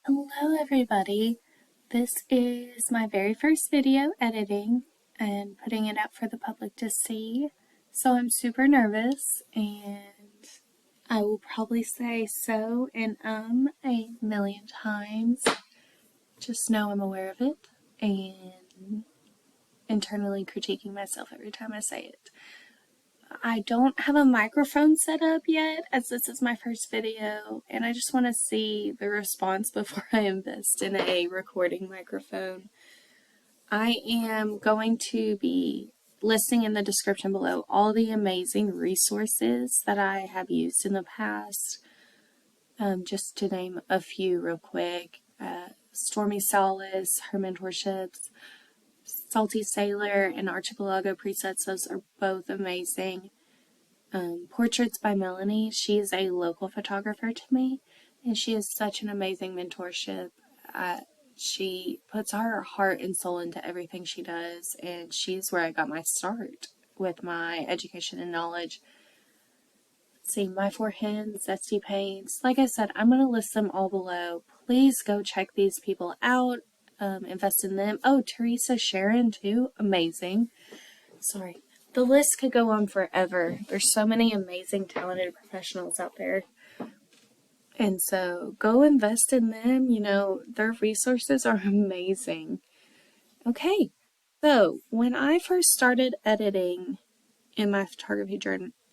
Hello everybody. This is my very first video editing and putting it out for the public to see. So I'm super nervous and I will probably say so and a million times. Just know I'm aware of it and internally critiquing myself every time I say it. I don't have a microphone set up yet, as this is my first video, and I just want to see the response before I invest in a recording microphone. I am going to be listing in the description below all the amazing resources that I have used in the past. Just to name a few real quick. Stormy Solace, her mentorships, Salty Sailor, and Archipelago presets. Those are both amazing. Portraits by Melanie. She is a local photographer to me, and she is such an amazing mentorship. She puts her heart and soul into everything she does, and she's where I got my start with my education and knowledge. Let's see, My Four Hands, Zesty Paints. Like I said, I'm going to list them all below. Please go check these people out. Invest in them. Oh, Teresa Sharon too. Amazing. Sorry. The list could go on forever. There's so many amazing, talented professionals out there. And so go invest in them. You know, their resources are amazing. Okay. So when I first started editing in my photography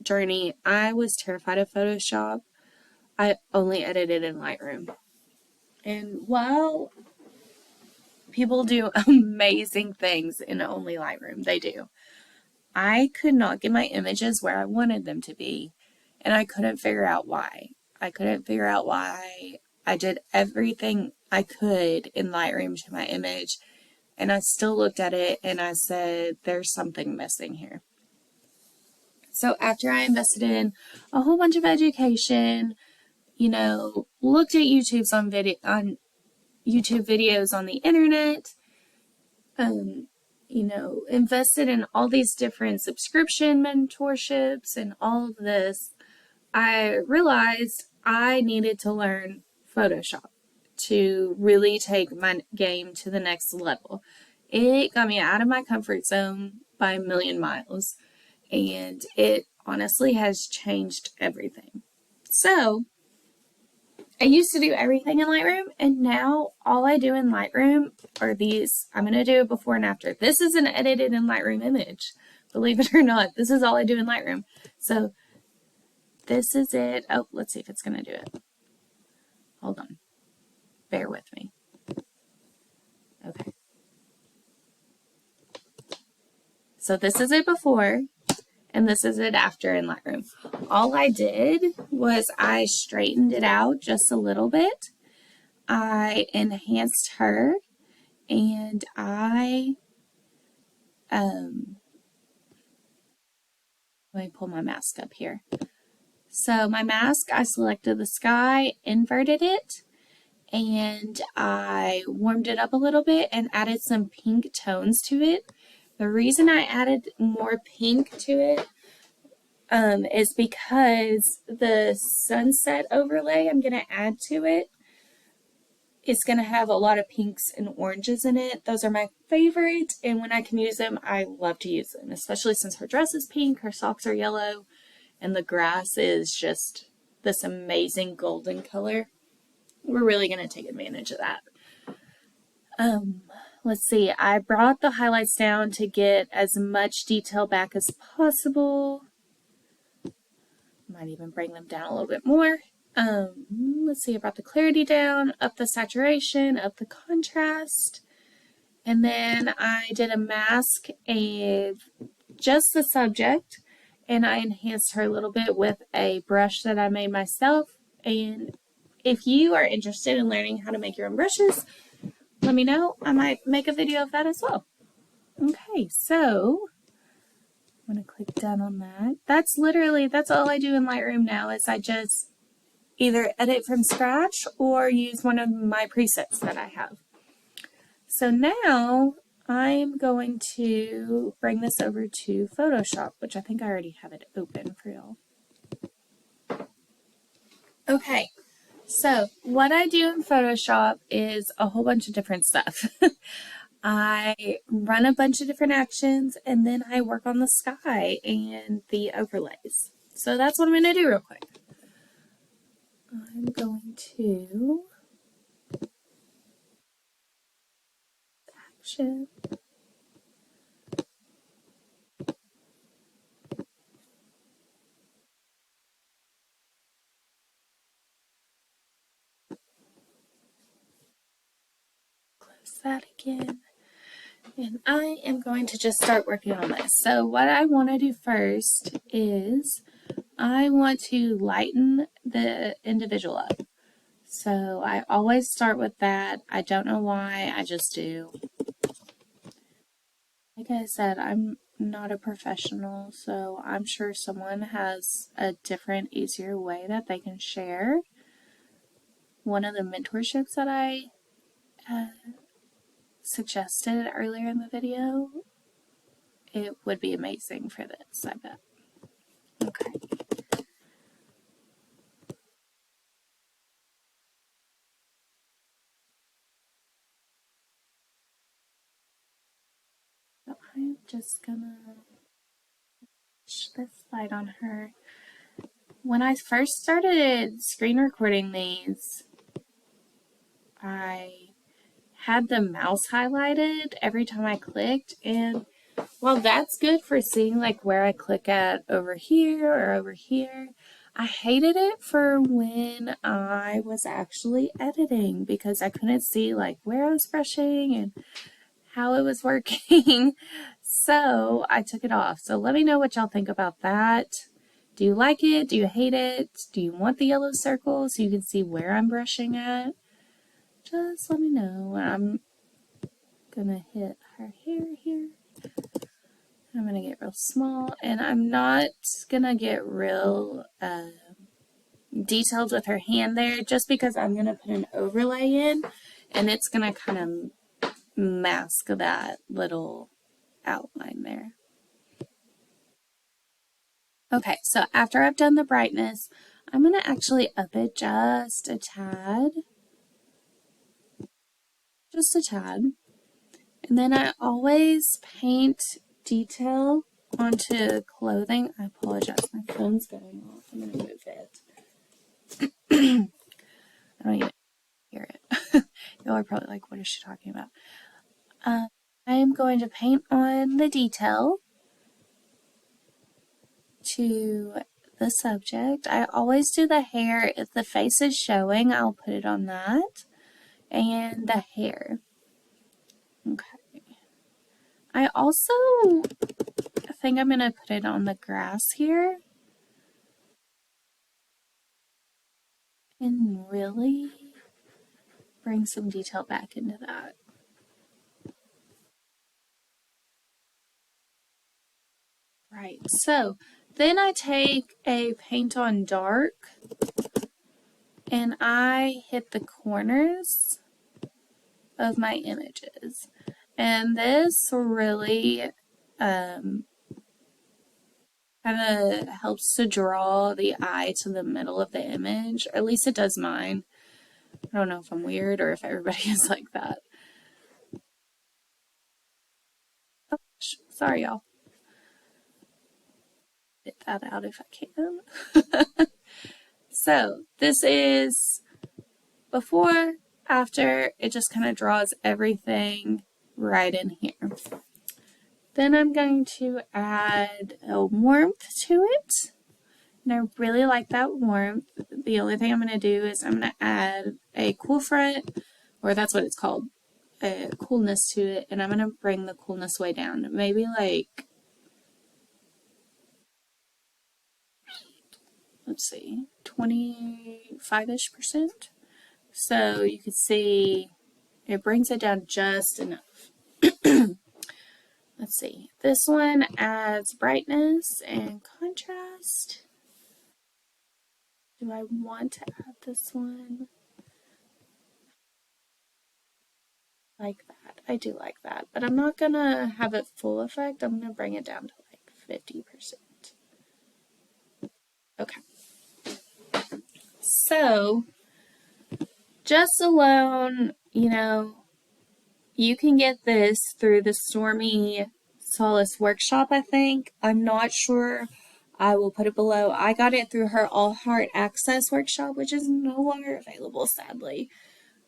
journey, I was terrified of Photoshop. I only edited in Lightroom. And while people do amazing things in only Lightroom, they do, I could not get my images where I wanted them to be, and I couldn't figure out why. I did everything I could in Lightroom to my image, and I still looked at it and I said, there's something missing here. So after I invested in a whole bunch of education, you know, looked at YouTube videos on the internet, you know, invested in all these different subscription mentorships and all of this, I realized I needed to learn Photoshop to really take my game to the next level. It got me out of my comfort zone by a million miles, and it honestly has changed everything. So I used to do everything in Lightroom, and now all I do in Lightroom are these. I'm going to do a before and after. This is an edited in Lightroom image. Believe it or not, this is all I do in Lightroom. So this is it. Oh, let's see if it's going to do it. Hold on. Bear with me. Okay. So this is it before, and this is it after in Lightroom. All I did was I straightened it out just a little bit. I enhanced her, and I, let me pull my mask up here. So my mask, I selected the sky, inverted it, and I warmed it up a little bit and added some pink tones to it. The reason I added more pink to it is because the sunset overlay I'm going to add to it is going to have a lot of pinks and oranges in it. Those are my favorite, and when I can use them, I love to use them, especially since her dress is pink, her socks are yellow, and the grass is just this amazing golden color. We're really going to take advantage of that. Let's see, I brought the highlights down to get as much detail back as possible. Might even bring them down a little bit more. Let's see, I brought the clarity down, up the saturation, up the contrast. And then I did a mask of just the subject, and I enhanced her a little bit with a brush that I made myself. And if you are interested in learning how to make your own brushes, let me know. I might make a video of that as well. Okay, so I'm going to click done on that. That's all I do in Lightroom now, is I just either edit from scratch or use one of my presets that I have. So now I'm going to bring this over to Photoshop, which I think I already have it open for y'all. Okay, So, what I do in Photoshop is a whole bunch of different stuff. I run a bunch of different actions and then I work on the sky and the overlays. So, that's what I'm going to do real quick. I'm going to action. Close that again. And I am going to just start working on this. So what I want to do first is I want to lighten the individual up. So I always start with that. I don't know why, I just do. Like I said, I'm not a professional, so I'm sure someone has a different, easier way that they can share. One of the mentorships that I suggested earlier in the video, it would be amazing for this, I bet. Okay. So I'm just gonna push this light on her. When I first started screen recording these, I had the mouse highlighted every time I clicked, and while that's good for seeing like where I click at over here or over here, I hated it for when I was actually editing because I couldn't see like where I was brushing and how it was working. So I took it off. So let me know what y'all think about that. Do you like it? Do you hate it? Do you want the yellow circle so you can see where I'm brushing at? Just let me know. I'm gonna hit her hair here. I'm gonna get real small, and I'm not gonna get real detailed with her hand there just because I'm gonna put an overlay in and it's gonna kind of mask that little outline there. Okay, so after I've done the brightness, I'm going to actually up it just a tad. Just a tad. And then I always paint detail onto clothing. I apologize, my phone's going off. I'm going to move it. I don't even hear it. Y'all are probably like, what is she talking about? I am going to paint on the detail to the subject. I always do the hair. If the face is showing, I'll put it on that. And the hair. Okay. I also think I'm going to put it on the grass here. And really bring some detail back into that. Right, so then I take a paint on dark and I hit the corners of my images. And this really kind of helps to draw the eye to the middle of the image, or at least it does mine. I don't know if I'm weird or if everybody is like that. Oh, sorry, y'all. Get that out if I can. So this is before, after, it just kind of draws everything right in here. Then I'm going to add a warmth to it. And I really like that warmth. The only thing I'm going to do is I'm going to add a cool front, or that's what it's called, a coolness to it. And I'm going to bring the coolness way down. Maybe like, let's see, 25-ish%. So you can see it brings it down just enough. Let's see. This one adds brightness and contrast. Do I want to add this one? Like that. I do like that. But I'm not going to have it full effect. I'm going to bring it down to like 50%. Okay. So just alone, you know, you can get this through the Stormy Solace Workshop, I think. I'm not sure. I will put it below. I got it through her All Heart Access Workshop, which is no longer available, sadly.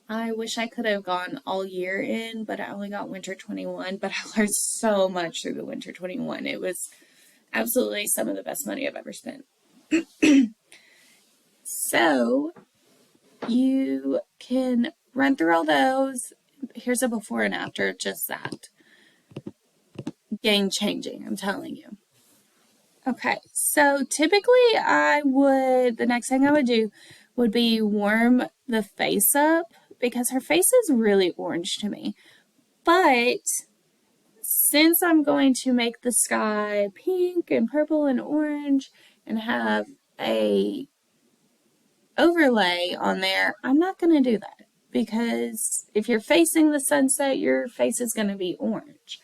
I wish I could have gone all year in, but I only got Winter 21. But I learned so much through the Winter 21. It was absolutely some of the best money I've ever spent. So you can run through all those. Here's a before and after, just that. Game changing, I'm telling you. Okay, so typically the next thing I would do would be warm the face up because her face is really orange to me. But since I'm going to make the sky pink and purple and orange and have a overlay on there, I'm not going to do that because if you're facing the sunset, your face is going to be orange.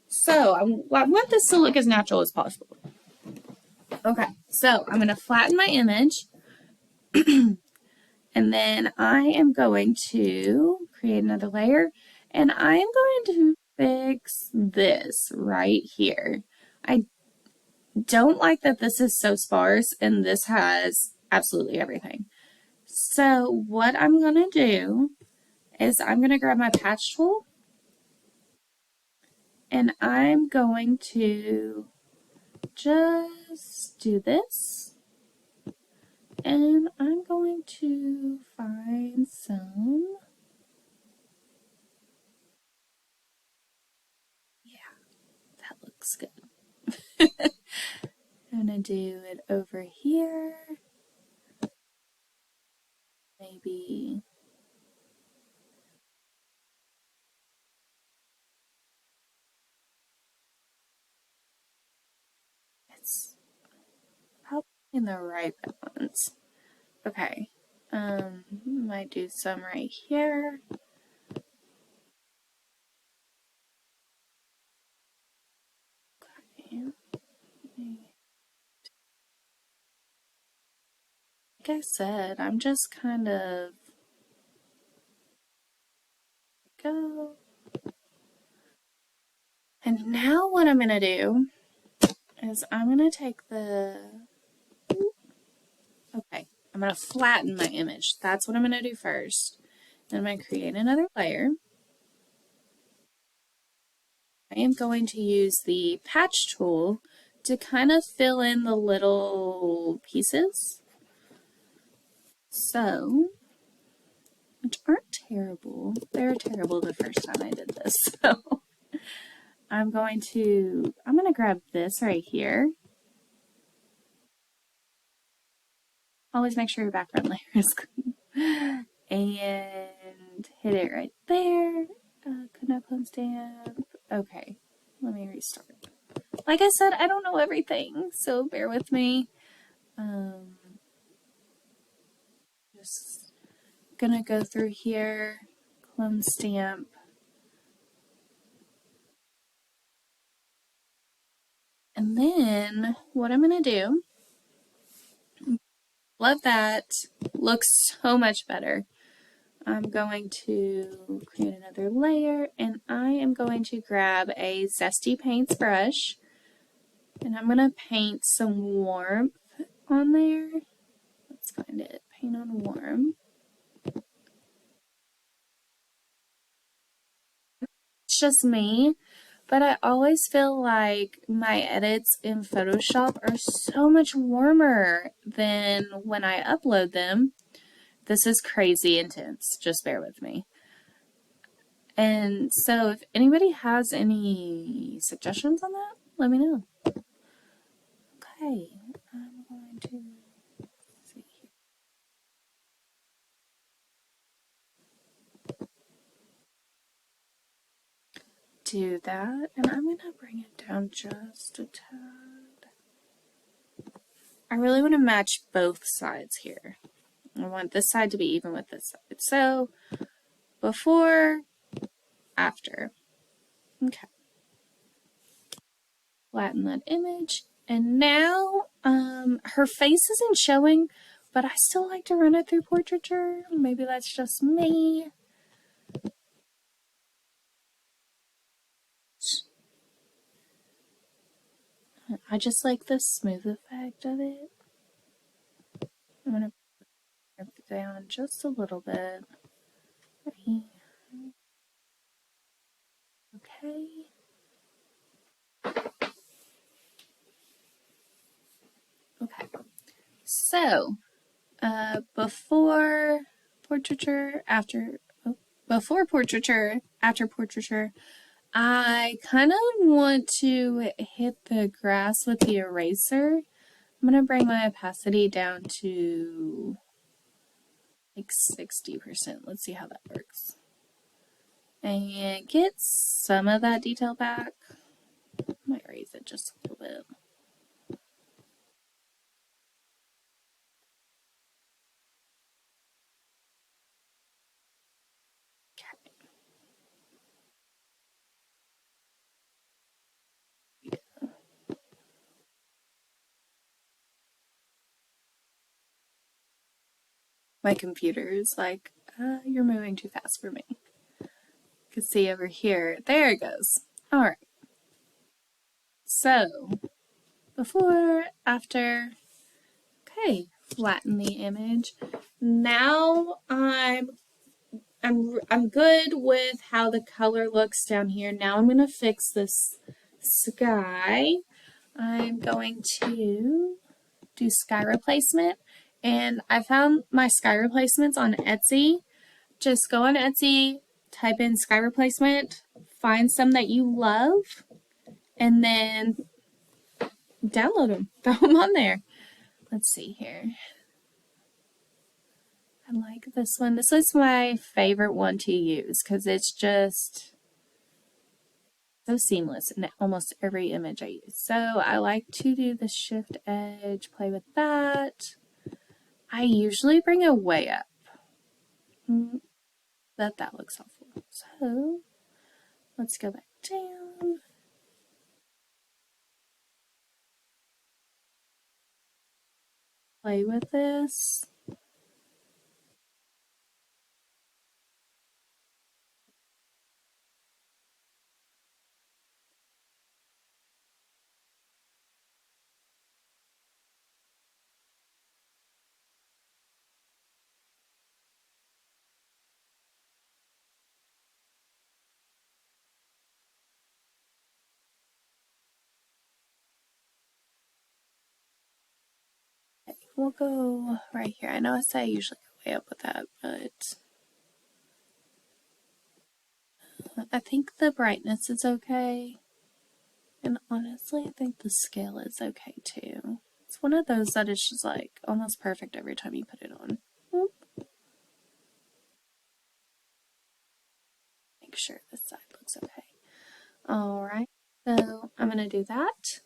So I want this to look as natural as possible. Okay, so I'm going to flatten my image and then I am going to create another layer and I am going to fix this right here. I don't like that this is so sparse and this has absolutely everything. So what I'm going to do is I'm going to grab my patch tool and I'm going to just do this. And I'm going to find some, yeah, that looks good. I'm going to do it over here, maybe it's probably in the right balance. Okay, might do some right here. Okay. Like I said, I'm just kind of go. And now what I'm going to do is I'm going to take okay, I'm going to flatten my image. That's what I'm going to do first. Then I'm going to create another layer. I am going to use the patch tool to kind of fill in the little pieces. So, which aren't terrible. They were terrible the first time I did this. So, I'm going to grab this right here. Always make sure your background layer is clean. And hit it right there. Could not clone stamp. Okay, let me restart. Like I said, I don't know everything, so bear with me. Just gonna go through here, clone stamp. And then what I'm gonna do, love that, looks so much better. I'm going to create another layer and I am going to grab a Zesty Paints brush and I'm gonna paint some warmth on there. Let's find it, paint on warm. It's just me, but I always feel like my edits in Photoshop are so much warmer than when I upload them. This is crazy intense. Just bear with me. And so if anybody has any suggestions on that, let me know. Okay, I'm going to see here. Do that, and I'm going to bring it down just a tad. I really want to match both sides here. I want this side to be even with this side. So, before, after. Okay. Flatten that image. And now, her face isn't showing, but I still like to run it through portraiture. Maybe that's just me. I just like the smooth effect of it. I'm going to bring it down just a little bit. Okay. Okay. So, before portraiture, before portraiture, after portraiture, I kind of want to hit the grass with the eraser. I'm going to bring my opacity down to like 60%. Let's see how that works. And get some of that detail back. I might raise it just a little bit. My computer is like, you're moving too fast for me. You can see over here. There it goes. All right. So, before, after, okay, flatten the image. Now I'm good with how the color looks down here. Now I'm going to fix this sky. I'm going to do sky replacement, and I found my sky replacements on Etsy. Just go on Etsy, type in sky replacement, find some that you love, and then download them. Throw them on there. Let's see here. I like this one. This is my favorite one to use because it's just so seamless in almost every image I use. So I like to do the shift edge, play with that. I usually bring it way up. That looks awful. So let's go back down. Play with this. Okay, we'll go right here. I know I say I usually go way up with that, but I think the brightness is okay. And honestly, I think the scale is okay too. It's one of those that is just like almost perfect every time you put it on. Whoop. Make sure this side looks okay. Alright, so I'm going to do that.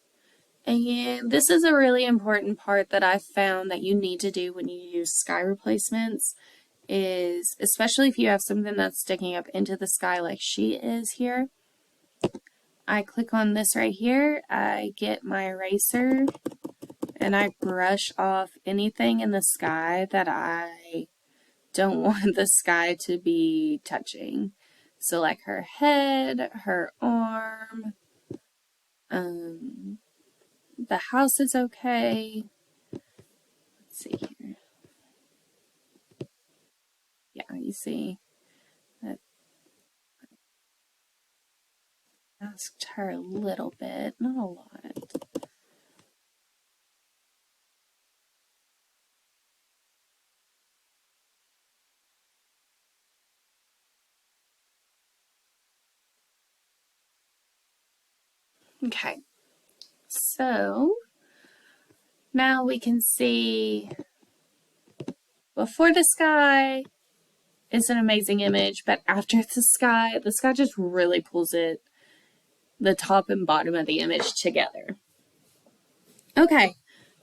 And this is a really important part that I found that you need to do when you use sky replacements is, especially if you have something that's sticking up into the sky like she is here, I click on this right here, I get my eraser, and I brush off anything in the sky that I don't want the sky to be touching. So like her head, her arm, the house is okay. Let's see here. Yeah, you see that masked her a little bit, not a lot. Okay, so now we can see before the sky is an amazing image, but after the sky just really pulls it, the top and bottom of the image together. Okay,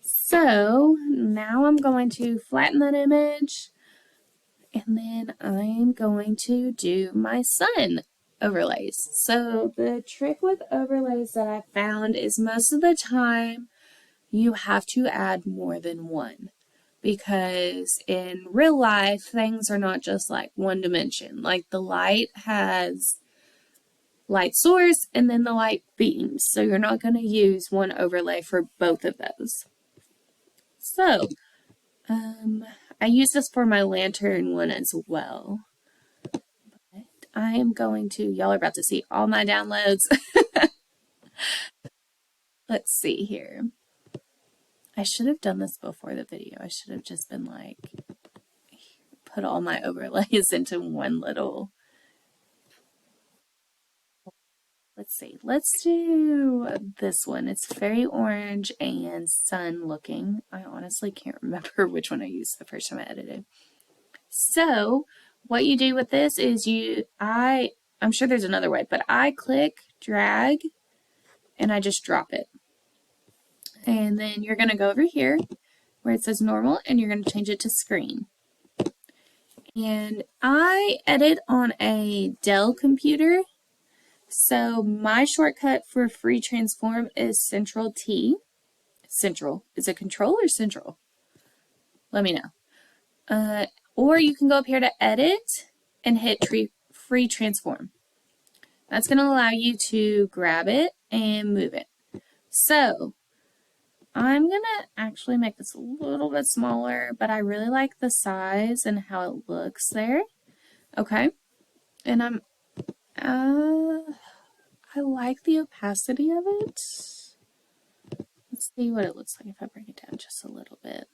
so now I'm going to flatten that image, and then I'm going to do my sun overlays. So the trick with overlays that I found is most of the time you have to add more than one. because in real life, things are not just like one dimension. Like the light has light source and then the light beams. So you're not going to use one overlay for both of those. So, I use this for my lantern one as well. But I am going to, y'all are about to see all my downloads. Let's see here. I should have done this before the video. I should have just been like, put all my overlays into one little. Let's see. Let's do this one. It's very orange and sun looking. I honestly can't remember which one I used the first time I edited. So what you do with this is I'm sure there's another way, but I click, drag, and I just drop it. And then you're going to go over here where it says normal and you're going to change it to screen. And I edit on a Dell computer. So my shortcut for free transform is Central T. Central. Is it control or central? Let me know. Or you can go up here to edit and hit free transform. That's going to allow you to grab it and move it. So I'm going to actually make this a little bit smaller, but I really like the size and how it looks there. Okay. And I like the opacity of it. Let's see what it looks like if I bring it down just a little bit.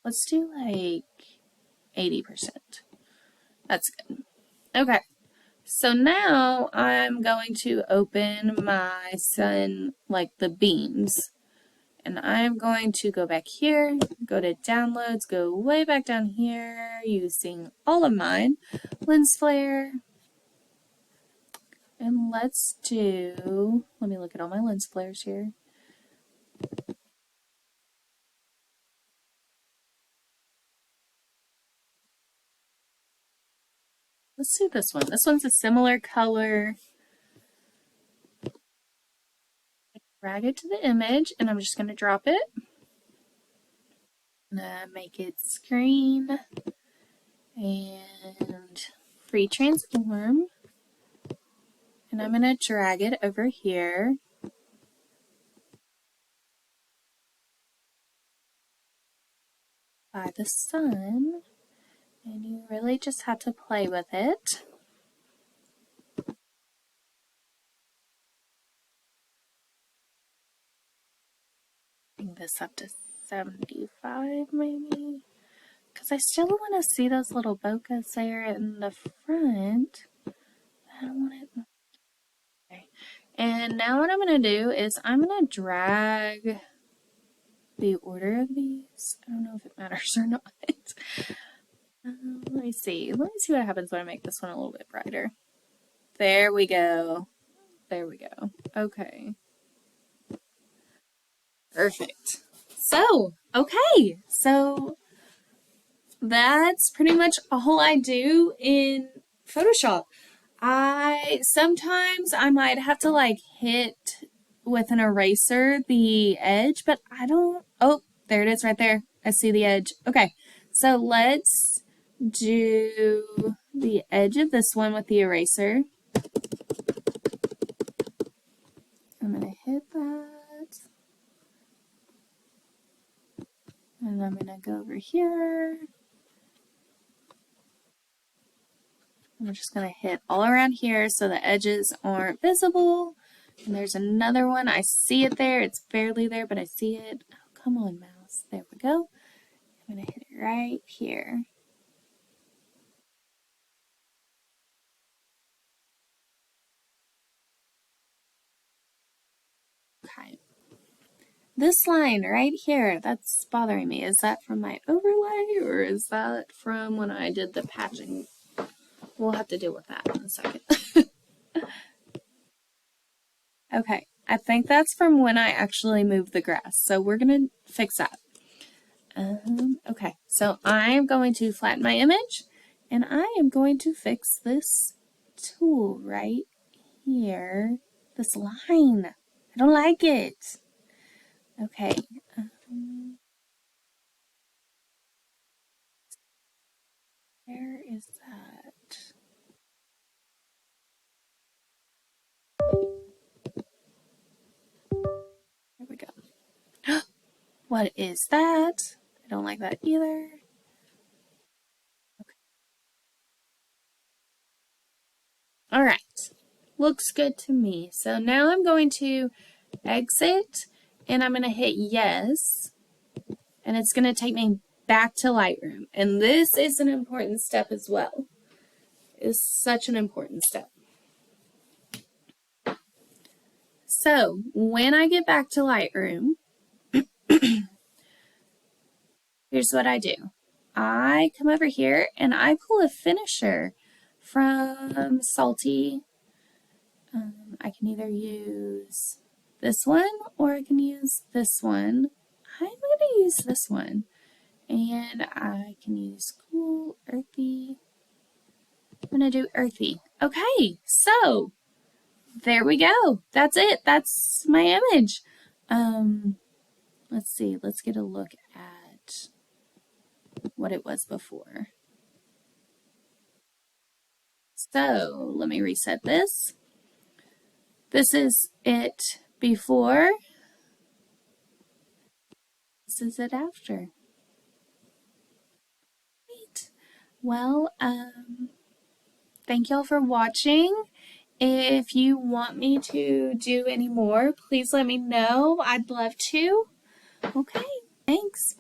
Let's do like 80%. That's good. Okay. So now I'm going to open my sun, like the beams. And I'm going to go back here, go to downloads, go way back down here using all of mine. Lens flare. And let's do, let me look at all my lens flares here. Let's do this one. This one's a similar color. Drag it to the image, and I'm just going to drop it. I'm going to make it screen and free transform. And I'm going to drag it over here. By the sun. And you really just have to play with it. Bring this up to 75 maybe. Because I still want to see those little bokehs there in the front. I don't want it. Okay. And now what I'm going to do is I'm going to drag the order of these. I don't know if it matters or not. Let me see. Let me see what happens when I make this one a little bit brighter. There we go. There we go. Okay. Perfect. So, okay. So that's pretty much all I do in Photoshop. Sometimes I might have to like hit with an eraser the edge, but I don't. Oh, there it is right there. I see the edge. Okay. So let's do the edge of this one with the eraser. I'm going to hit that. And I'm going to go over here. I'm just going to hit all around here so the edges aren't visible. And there's another one. I see it there. It's barely there, but I see it. Oh, come on, mouse. There we go. I'm going to hit it right here. Okay. This line right here, that's bothering me. Is that from my overlay or is that from when I did the patching? We'll have to deal with that in a second. Okay, I think that's from when I actually moved the grass. So we're going to fix that. Okay, so I'm going to flatten my image and I am going to fix this tool right here. This line. I don't like it. Okay, Where is that? There we go. What is that? I don't like that either. Okay. All right. Looks good to me. So now I'm going to exit and I'm going to hit yes. And it's going to take me back to Lightroom. And this is an important step as well. It's such an important step. So when I get back to Lightroom, here's what I do. I come over here and I pull a finisher from Salty. I can either use this one or I can use this one. I'm going to use this one. And I can use Cool, Earthy. I'm going to do Earthy. Okay, so there we go. That's it. That's my image. Let's see. Let's get a look at what it was before. So let me reset this. This is it before. This is it after. Great. Well, thank y'all for watching. If you want me to do any more, please let me know. I'd love to. Okay, thanks.